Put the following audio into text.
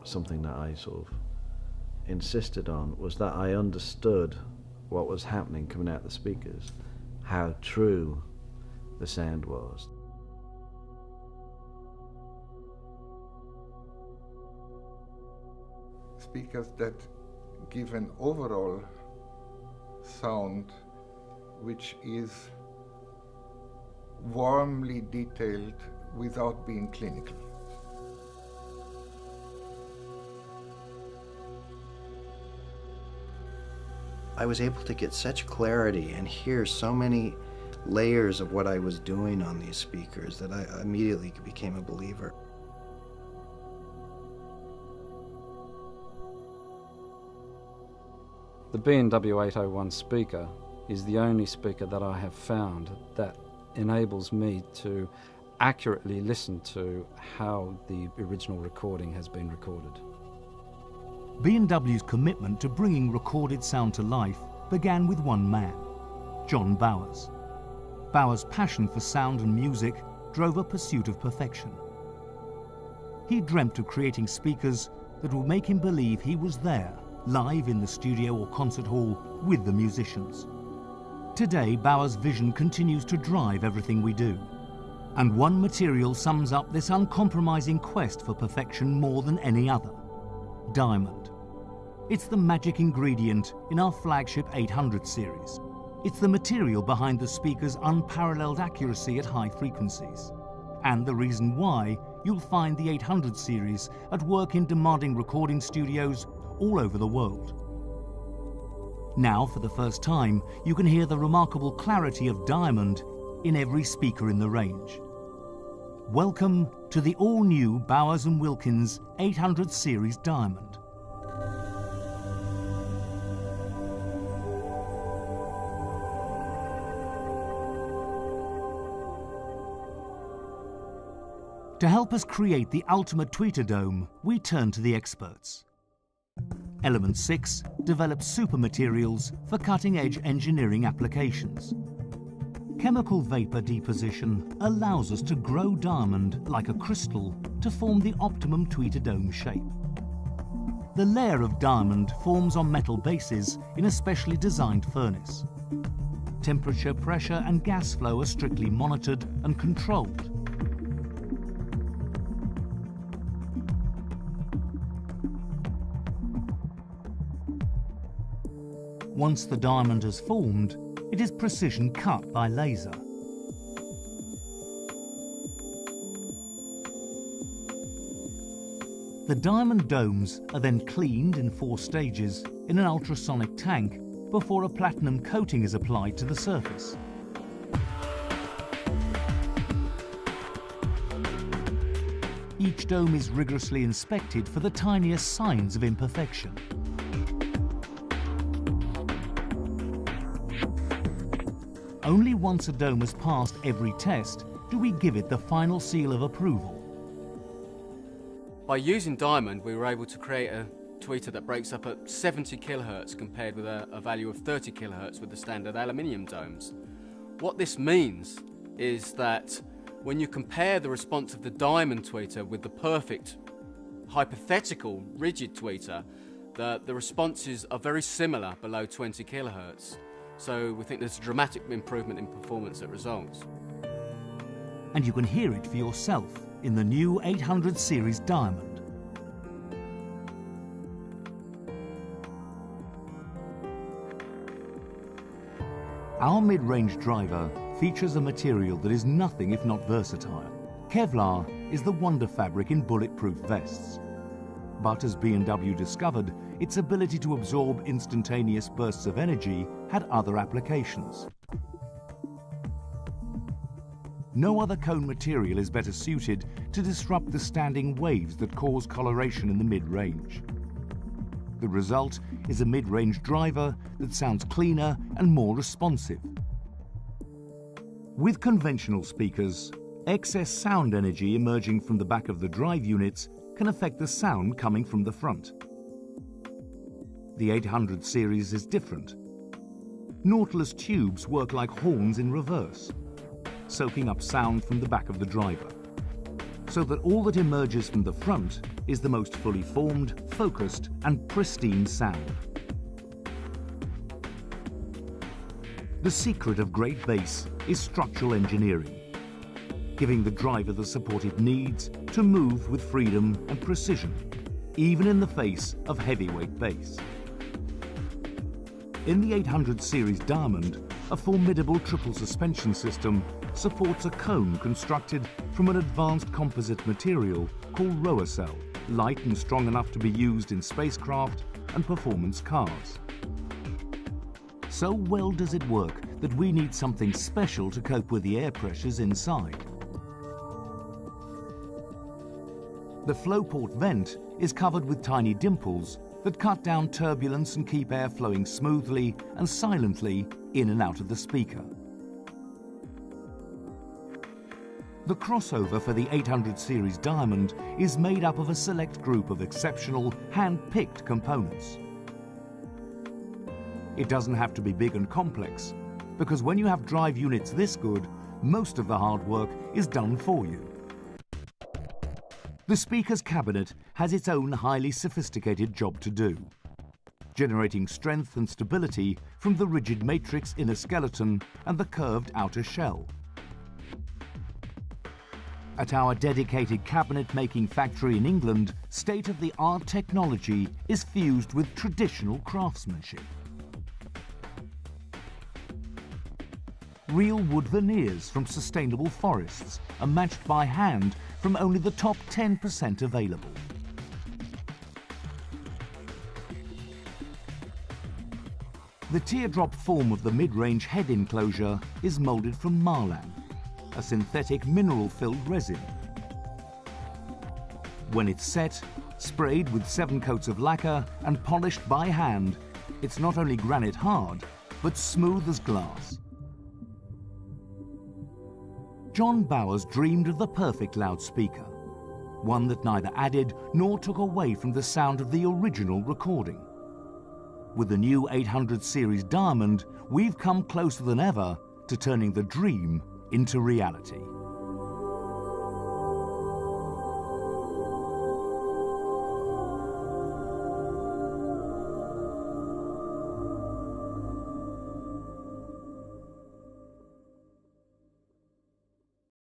something that I sort of insisted on, was that I understood what was happening coming out of the speakers, how true the sound was. Speakers that give an overall sound which is warmly detailed without being clinical. I was able to get such clarity and hear so many layers of what I was doing on these speakers that I immediately became a believer. The B&W 801 speaker is the only speaker that I have found that enables me to accurately listen to how the original recording has been recorded. B&W's commitment to bringing recorded sound to life began with one man, John Bowers. Bowers' passion for sound and music drove a pursuit of perfection. He dreamt of creating speakers that would make him believe he was there, live in the studio or concert hall with the musicians. Today, Bowers' vision continues to drive everything we do. And one material sums up this uncompromising quest for perfection more than any other: diamond. It's the magic ingredient in our flagship 800 series. It's the material behind the speaker's unparalleled accuracy at high frequencies, and the reason why you'll find the 800 series at work in demanding recording studios all over the world. Now, for the first time, you can hear the remarkable clarity of diamond in every speaker in the range. Welcome to the all-new Bowers & Wilkins 800 series diamond. To help us create the ultimate tweeter dome, we turn to the experts. Element 6 develops super materials for cutting-edge engineering applications. Chemical vapor deposition allows us to grow diamond like a crystal to form the optimum tweeter dome shape. The layer of diamond forms on metal bases in a specially designed furnace. Temperature, pressure, and gas flow are strictly monitored and controlled. Once the diamond has formed, it is precision cut by laser. The diamond domes are then cleaned in 4 stages in an ultrasonic tank before a platinum coating is applied to the surface. Each dome is rigorously inspected for the tiniest signs of imperfection. Only once a dome has passed every test do we give it the final seal of approval. By using diamond, we were able to create a tweeter that breaks up at 70 kilohertz compared with a value of 30 kilohertz with the standard aluminium domes. What this means is that when you compare the response of the diamond tweeter with the perfect, hypothetical, rigid tweeter, the responses are very similar below 20 kilohertz. So we think there's a dramatic improvement in performance that results. And you can hear it for yourself in the new 800 series diamond. Our mid-range driver features a material that is nothing if not versatile. Kevlar is the wonder fabric in bulletproof vests. But as B&W discovered, its ability to absorb instantaneous bursts of energy had other applications. No other cone material is better suited to disrupt the standing waves that cause coloration in the mid-range. The result is a mid-range driver that sounds cleaner and more responsive. With conventional speakers, excess sound energy emerging from the back of the drive units can affect the sound coming from the front. The 800 series is different. Nautilus tubes work like horns in reverse, soaking up sound from the back of the driver. so that all that emerges from the front is the most fully formed, focused, and pristine sound. The secret of great bass is structural engineering, giving the driver the support it needs to move with freedom and precision, even in the face of heavyweight bass. In the 800 series Diamond, a formidable triple suspension system supports a cone constructed from an advanced composite material called Roacell, light and strong enough to be used in spacecraft and performance cars. So well does it work that we need something special to cope with the air pressures inside. The flowport vent is covered with tiny dimples that cut down turbulence and keep air flowing smoothly and silently in and out of the speaker. The crossover for the 800 series Diamond is made up of a select group of exceptional, hand-picked components. It doesn't have to be big and complex, because when you have drive units this good, most of the hard work is done for you. The speaker's cabinet has its own highly sophisticated job to do, generating strength and stability from the rigid matrix inner skeleton and the curved outer shell. At our dedicated cabinet-making factory in England, state-of-the-art technology is fused with traditional craftsmanship. Real wood veneers from sustainable forests are matched by hand from only the top 10% available. The teardrop form of the mid-range head enclosure is moulded from marlan, a synthetic mineral-filled resin. When it's set, sprayed with 7 coats of lacquer and polished by hand, it's not only granite hard, but smooth as glass. John Bowers dreamed of the perfect loudspeaker, one that neither added nor took away from the sound of the original recording. With the new 800 series Diamond, we've come closer than ever to turning the dream into reality.